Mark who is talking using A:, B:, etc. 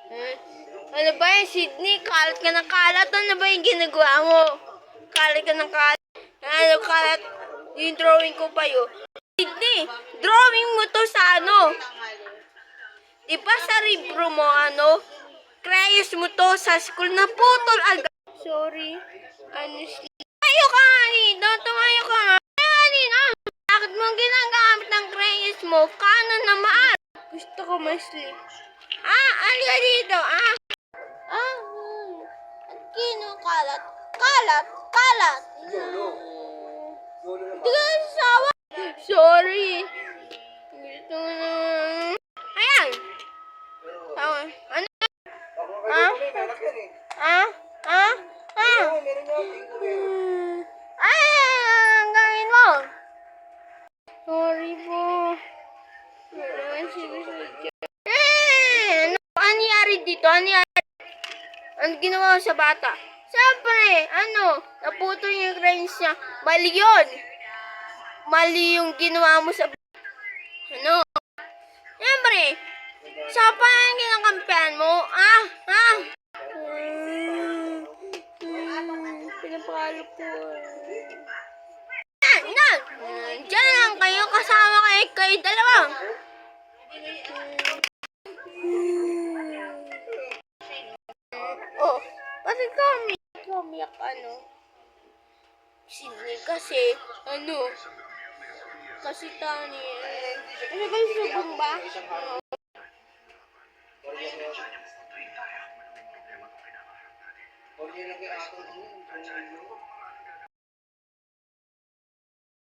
A: Eh, ano ba yan, Sydney? Kalat ka ng kalat. Ano ba yung ginagawa mo? Kalat ka ng kalat. Ano kalat? Yung drawing ko pa yun. Sydney, drawing mo to sa ano? Di ba sa libro mo, crayons mo to sa school na putol agad. Sorry. Honestly. Tumayo ka nga dito. Tumayo ka nga. Kanina. Bakit mo ginagamit ng crayons mo? Kanan na maan. Gusto ko ma-sleep. Alika dito. At kinukalat. Kalat. Kalat. Hindi ka nasasawa. Sorry. Gusto na. Ayan. Ano? Ang gawin mo. Sorry po. Ano nangyari dito? Ano ginawa ko sa bata? Siyempre, naputol yung crayons niya. Mali yun. Mali yung ginawa mo sa... Siyempre, sa pa yung kinakampihan mo? Pinapalo ko. Diyan lang kayo kasama kayo dalawa. Oh, bakit umiyak Sydney kasi, kasi Tani, ano ba yung subong ba?